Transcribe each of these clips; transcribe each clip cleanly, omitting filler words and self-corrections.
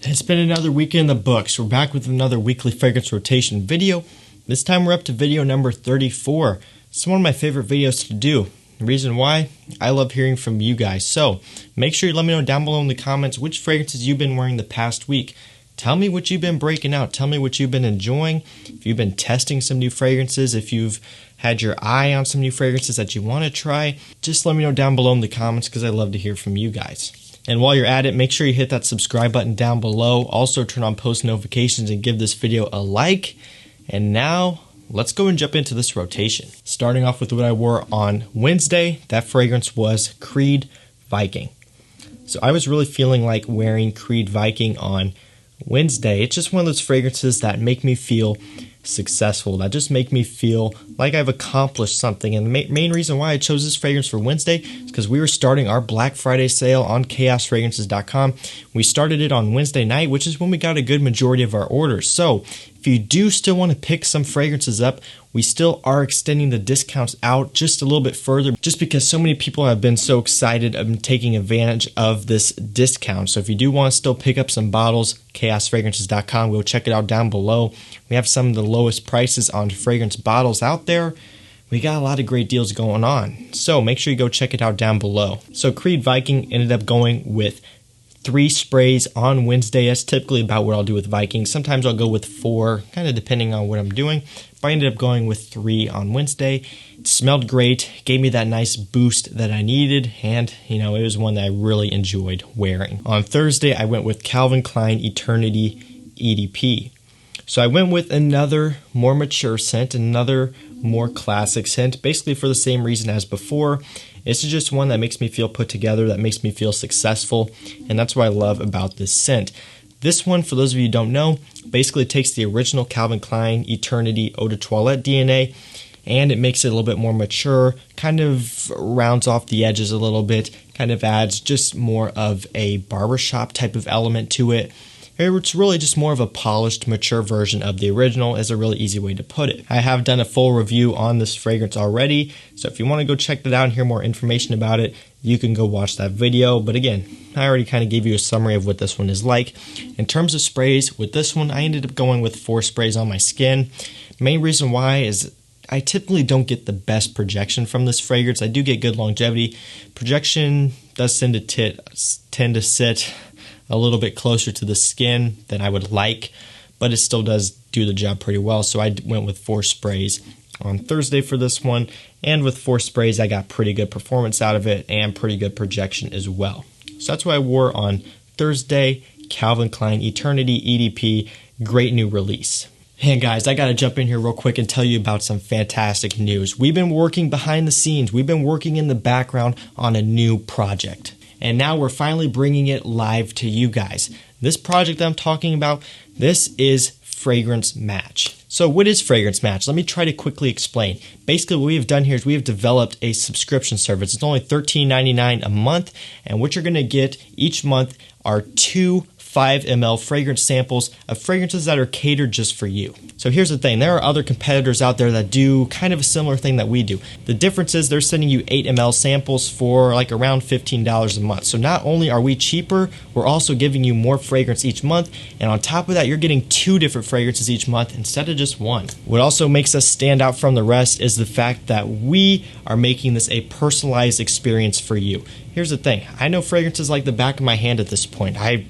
It's been another week in the books. We're back with another weekly fragrance rotation video. This time we're up to video number 34. It's one of my favorite videos to do. The reason why? I love hearing from you guys. So make sure you let me know down below in the comments which fragrances you've been wearing the past week. Tell me what you've been breaking out. Tell me what you've been enjoying. If you've been testing some new fragrances, if you've had your eye on some new fragrances that you want to try, just let me know down below in the comments because I love to hear from you guys. And while you're at it, make sure you hit that subscribe button down below. Also turn on post notifications and give this video a like. And now, let's go and jump into this rotation. Starting off with what I wore on Wednesday, that fragrance was Creed Viking. So I was really feeling like wearing Creed Viking on Wednesday. It's just one of those fragrances that make me feel successful, that just make me feel like I've accomplished something. And the main reason why I chose this fragrance for Wednesday is because we were starting our Black Friday sale on chaosfragrances.com. We started it on Wednesday night, which is when we got a good majority of our orders. So if you do still want to pick some fragrances up, we still are extending the discounts out just a little bit further, just because so many people have been so excited of taking advantage of this discount. So if you do want to still pick up some bottles, chaosfragrances.com, go check it out down below. We have some of the lowest prices on fragrance bottles out there. We got a lot of great deals going on. So make sure you go check it out down below. So Creed Viking ended up going with 3 sprays on Wednesday. That's typically about what I'll do with Viking. Sometimes I'll go with 4, kind of depending on what I'm doing. But I ended up going with 3 on Wednesday. It smelled great, gave me that nice boost that I needed, and it was one that I really enjoyed wearing. On Thursday, I went with Calvin Klein Eternity EDP. So I went with another more mature scent, another more classic scent, basically for the same reason as before. This is just one that makes me feel put together, that makes me feel successful, and that's what I love about this scent. This one, for those of you who don't know, basically takes the original Calvin Klein Eternity Eau de Toilette DNA, and it makes it a little bit more mature, kind of rounds off the edges a little bit, kind of adds just more of a barbershop type of element to it. It's really just more of a polished, mature version of the original, is a really easy way to put it. I have done a full review on this fragrance already, so if you want to go check that out and hear more information about it, you can go watch that video. But again, I already kind of gave you a summary of what this one is like. In terms of sprays, with this one, I ended up going with 4 sprays on my skin. Main reason why is I typically don't get the best projection from this fragrance. I do get good longevity. Projection does tend to sit a little bit closer to the skin than I would like, but it still does do the job pretty well. So I went with 4 sprays on Thursday for this one, and with 4 sprays I got pretty good performance out of it and pretty good projection as well. So that's what I wore on Thursday, Calvin Klein Eternity EDP, great new release. Hey guys, I gotta jump in here real quick and tell you about some fantastic news. We've been working behind the scenes, we've been working in the background on a new project. And now we're finally bringing it live to you guys. This project that I'm talking about, this is Fragrance Match. So what is Fragrance Match? Let me try to quickly explain. Basically what we have done here is we have developed a subscription service. It's only $13.99 a month, and what you're gonna get each month are 2 5 ml fragrance samples of fragrances that are catered just for you. So here's the thing, there are other competitors out there that do kind of a similar thing that we do. The difference is they're sending you 8 ml samples for like around $15 a month. So not only are we cheaper, we're also giving you more fragrance each month, and on top of that you're getting 2 different fragrances each month instead of just 1. What also makes us stand out from the rest is the fact that we are making this a personalized experience for you. Here's the thing, I know fragrances like the back of my hand at this point. I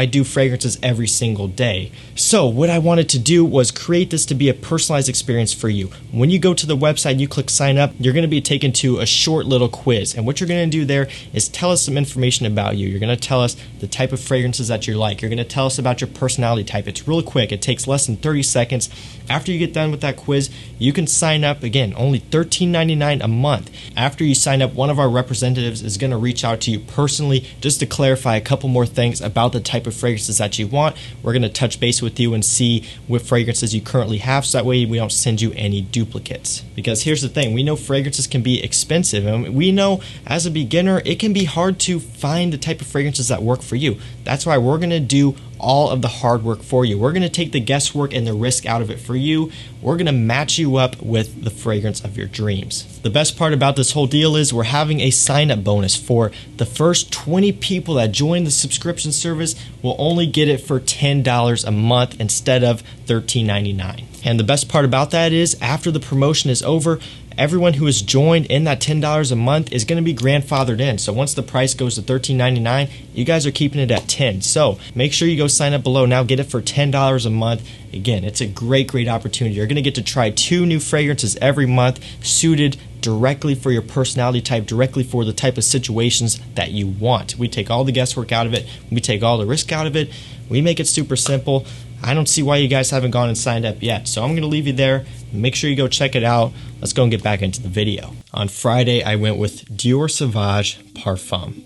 do fragrances every single day. So what I wanted to do was create this to be a personalized experience for you. When you go to the website and you click sign up, you're going to be taken to a short little quiz. And what you're going to do there is tell us some information about you. You're going to tell us the type of fragrances that you like. You're going to tell us about your personality type. It's really quick. It takes less than 30 seconds. After you get done with that quiz, you can sign up. Again, only $13.99 a month. After you sign up, one of our representatives is going to reach out to you personally just to clarify a couple more things about the type of fragrances that you want. We're going to touch base with you and see what fragrances you currently have, so that way we don't send you any duplicates. Because here's the thing, we know fragrances can be expensive, and we know as a beginner it can be hard to find the type of fragrances that work for you. That's why we're going to do all of the hard work for you. We're going to take the guesswork and the risk out of it for you. We're going to match you up with the fragrance of your dreams. The best part about this whole deal is we're having a sign-up bonus for the first 20 people that join the subscription service will only get it for $10 a month instead of $13.99. And the best part about that is after the promotion is over, everyone who has joined in that $10 a month is going to be grandfathered in. So once the price goes to $13.99, you guys are keeping it at $10. So make sure you go sign up below now. Get it for $10 a month. Again, it's a great opportunity. You're going to get to try 2 new fragrances every month, suited directly for your personality type, directly for the type of situations that you want. We take all the guesswork out of it. We take all the risk out of it. We make it super simple. I don't see why you guys haven't gone and signed up yet. So I'm going to leave you there. Make sure you go check it out. Let's go and get back into the video. On Friday, I went with Dior Sauvage Parfum.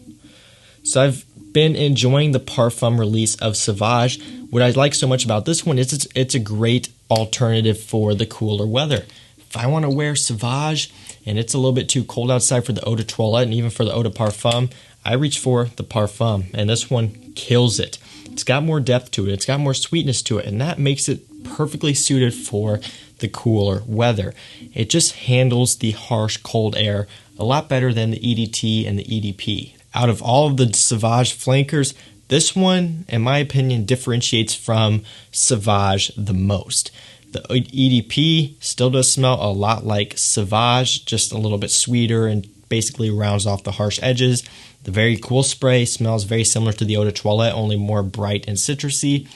So I've been enjoying the Parfum release of Sauvage. What I like so much about this one is it's a great alternative for the cooler weather. If I want to wear Sauvage and it's a little bit too cold outside for the eau de toilette and even for the eau de parfum, I reach for the Parfum, and this one kills it. It's got more depth to it. It's got more sweetness to it, and that makes it perfectly suited for the cooler weather. It just handles the harsh cold air a lot better than the EDT and the EDP. Out of all of the Sauvage flankers, this one, in my opinion, differentiates from Sauvage the most. The EDP still does smell a lot like Sauvage, just a little bit sweeter and basically rounds off the harsh edges. The very cool spray smells very similar to the eau de toilette, only more bright and citrusy.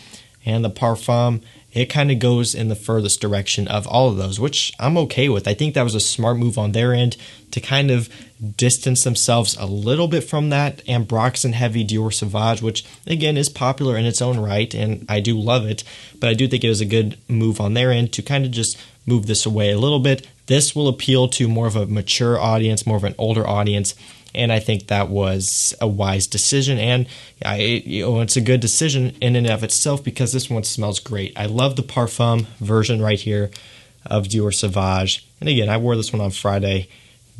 And the Parfum, it kind of goes in the furthest direction of all of those, which I'm okay with. I think that was a smart move on their end to kind of distance themselves a little bit from that Ambroxan heavy Dior Sauvage, which again is popular in its own right, and I do love it. But I do think it was a good move on their end to kind of just move this away a little bit. This will appeal to more of a mature audience, more of an older audience. And I think that was a wise decision, and it's a good decision in and of itself because this one smells great. I love the Parfum version right here of Dior Sauvage. And again, I wore this one on Friday.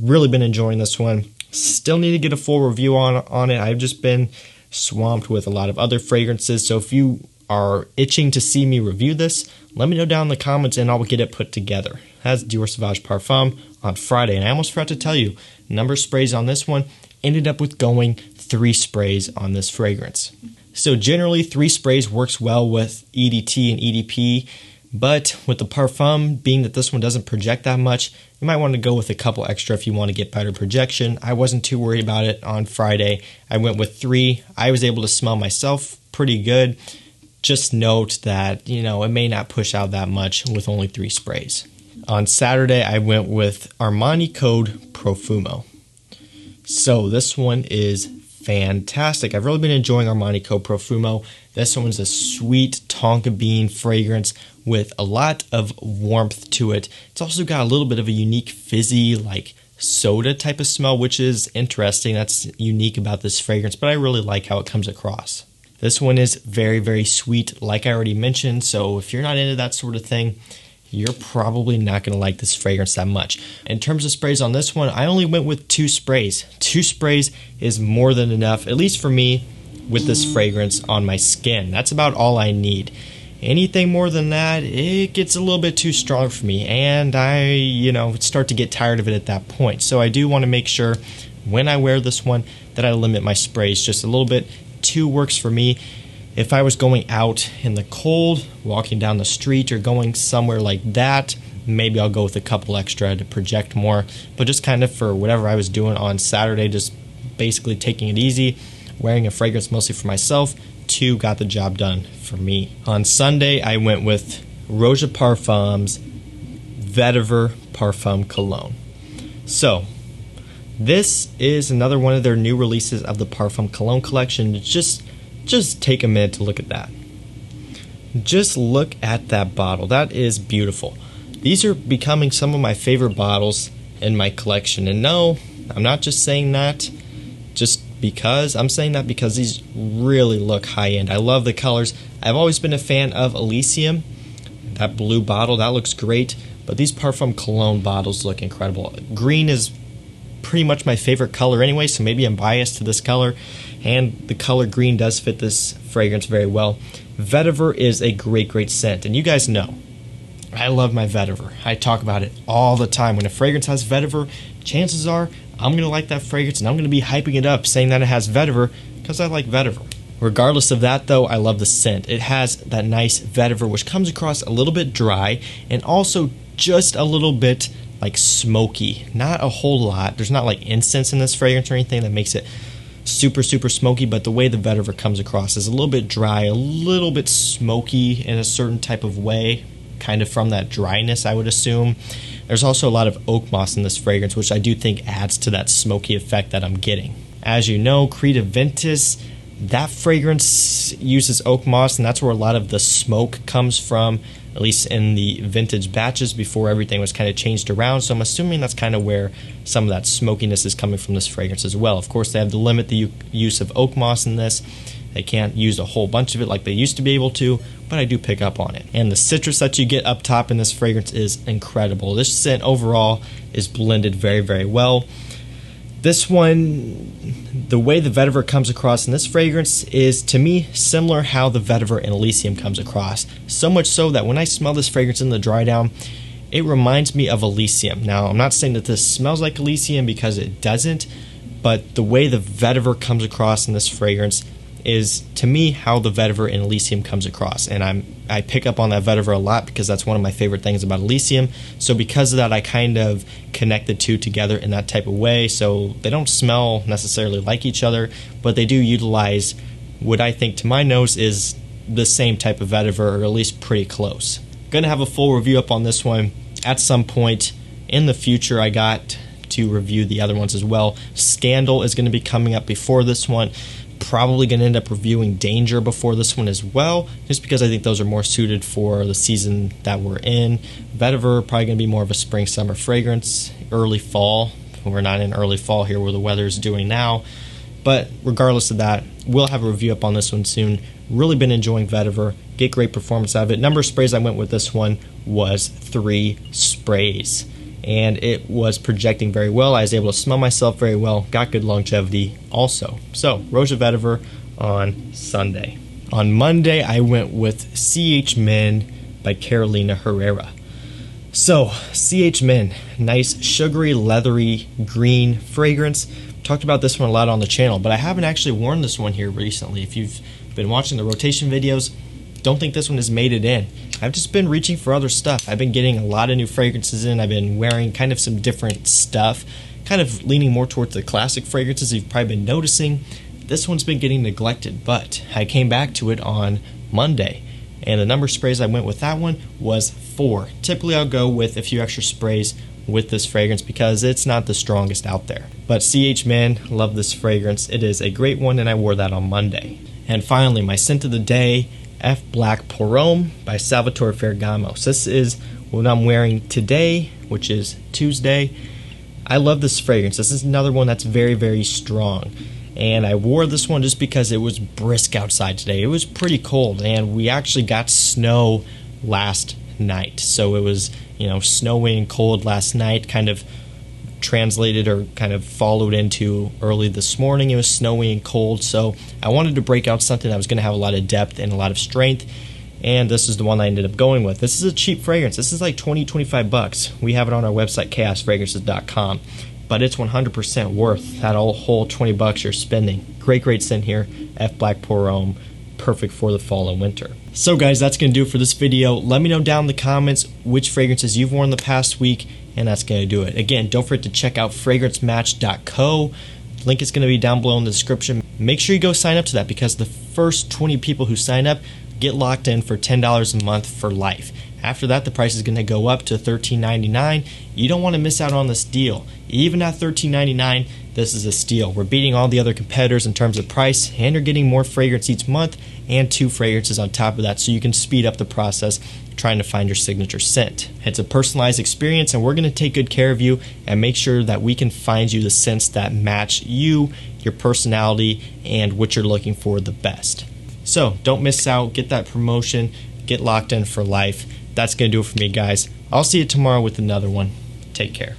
Really been enjoying this one. Still need to get a full review on it. I've just been swamped with a lot of other fragrances. So if you are itching to see me review this, let me know down in the comments and I'll get it put together. That's Dior Sauvage Parfum on Friday. And I almost forgot to tell you, number of sprays on this one, ended up with going 3 sprays on this fragrance. So generally 3 sprays works well with EDT and EDP, but with the Parfum, being that this one doesn't project that much, you might want to go with a couple extra if you want to get better projection. I wasn't too worried about it on Friday. I went with 3. I was able to smell myself pretty good. Just note that, it may not push out that much with only 3 sprays. On Saturday, I went with Armani code Profumo. So this one is fantastic. I've really been enjoying Armani code Profumo. This one's a sweet tonka bean fragrance with a lot of warmth to it. It's also got a little bit of a unique fizzy, like soda type of smell, which is interesting. That's unique about this fragrance, but I really like how it comes across. This one is very sweet, like I already mentioned, so if you're not into that sort of thing, you're probably not going to like this fragrance that much. In terms of sprays on this one, I only went with 2 sprays. 2 sprays is more than enough, at least for me, with this fragrance on my skin. That's about all I need. Anything more than that, it gets a little bit too strong for me, and I, start to get tired of it at that point. So I do want to make sure when I wear this one that I limit my sprays just a little bit. 2 works for me. If I was going out in the cold, walking down the street or going somewhere like that, maybe I'll go with a couple extra to project more. But just kind of for whatever I was doing on Saturday, just basically taking it easy, wearing a fragrance mostly for myself, 2 got the job done for me. On Sunday, I went with Roja Parfums Vetiver Parfum Cologne. So, this is another one of their new releases of the Parfum Cologne collection. Just take a minute to look at that. Just look at that bottle. That is beautiful. These are becoming some of my favorite bottles in my collection. And no, I'm not just saying that just because. I'm saying that because these really look high-end. I love the colors. I've always been a fan of Elysium. That blue bottle, that looks great. But these Parfum Cologne bottles look incredible. Green is pretty much my favorite color anyway, so maybe I'm biased to this color, and the color green does fit this fragrance very well. Vetiver is a great scent, and you guys know I love my vetiver. I talk about it all the time. When a fragrance has vetiver, chances are I'm going to like that fragrance, and I'm going to be hyping it up, saying that it has vetiver because I like vetiver. Regardless of that, though, I love the scent. It has that nice vetiver, which comes across a little bit dry and also just a little bit like smoky. Not a whole lot. There's not like incense in this fragrance or anything that makes it super smoky, but the way the vetiver comes across is a little bit dry, a little bit smoky in a certain type of way, kind of from that dryness, I would assume. There's also a lot of oak moss in this fragrance, which I do think adds to that smoky effect that I'm getting. As you know, Creed Aventus, that fragrance uses oak moss, and that's where a lot of the smoke comes from, at least in the vintage batches before everything was kind of changed around. So I'm assuming that's kind of where some of that smokiness is coming from this fragrance as well. Of course, they have to limit the use of oak moss in this. They can't use a whole bunch of it like they used to be able to, but I do pick up on it. And the citrus that you get up top in this fragrance is incredible. This scent overall is blended very well. This one, the way the vetiver comes across in this fragrance is, to me, similar how the vetiver in Elysium comes across. So much so that when I smell this fragrance in the dry down, it reminds me of Elysium. Now, I'm not saying that this smells like Elysium because it doesn't, but the way the vetiver comes across in this fragrance is, to me, how the vetiver in Elysium comes across. And I pick up on that vetiver a lot because that's one of my favorite things about Elysium. So because of that, I kind of connect the two together in that type of way. So they don't smell necessarily like each other, but they do utilize what I think, to my nose, is the same type of vetiver, or at least pretty close. Gonna have a full review up on this one at some point in the future. I got to review the other ones as well. Scandal is going to be coming up before this one. Probably going to end up reviewing Danger before this one as well, just because I think those are more suited for the season that we're in. Vetiver probably going to be more of a spring-summer fragrance, early fall. We're not in early fall here where the weather is doing now, but regardless of that, we'll have a review up on this one soon. Really been enjoying Vetiver, get great performance out of it. Number of sprays I went with this one was 3 sprays, and it was projecting very well. I was able to smell myself very well, got good longevity also. So, Roja Vetiver on Sunday. On Monday, I went with CH Men by Karolina Herrera. So, CH Men, nice sugary, leathery, green fragrance. Talked about this one a lot on the channel, but I haven't actually worn this one here recently. If you've been watching the rotation videos, don't think this one has made it in. I've just been reaching for other stuff. I've been getting a lot of new fragrances in. I've been wearing kind of some different stuff, kind of leaning more towards the classic fragrances you've probably been noticing. This one's been getting neglected, but I came back to it on Monday, and the number of sprays I went with that one was 4. Typically I'll go with a few extra sprays with this fragrance because it's not the strongest out there. But CH Men, love this fragrance. It is a great one, and I wore that on Monday. And finally, my scent of the day, F Black Parfum by Salvatore Ferragamo. So this is what I'm wearing today, which is Tuesday. I love this fragrance. This is another one that's very strong. And I wore this one just because it was brisk outside today. It was pretty cold, and we actually got snow last night. So it was, snowy and cold last night, kind of translated or kind of followed into early this morning. It was snowy and cold, so I wanted to break out something that was going to have a lot of depth and a lot of strength, and this is the one I ended up going with. This is a cheap fragrance. This is like $20-25 bucks. We have it on our website, chaosfragrances.com, but it's 100% worth that whole 20 bucks you're spending. Great scent here, F Black Parfum, perfect for the fall and winter. So guys, that's going to do it for this video. Let me know down in the comments which fragrances you've worn the past week, and that's going to do it. Again, don't forget to check out fragrancematch.co. Link is going to be down below in the description. Make sure you go sign up to that because the first 20 people who sign up get locked in for $10 a month for life. After that, the price is going to go up to $13.99. You don't want to miss out on this deal. Even at $13.99, this is a steal. We're beating all the other competitors in terms of price, and you're getting more fragrance each month and 2 fragrances on top of that, so you can speed up the process trying to find your signature scent. It's a personalized experience, and we're going to take good care of you and make sure that we can find you the scents that match you, your personality, and what you're looking for the best. So don't miss out. Get that promotion. Get locked in for life. That's going to do it for me, guys. I'll see you tomorrow with another one. Take care.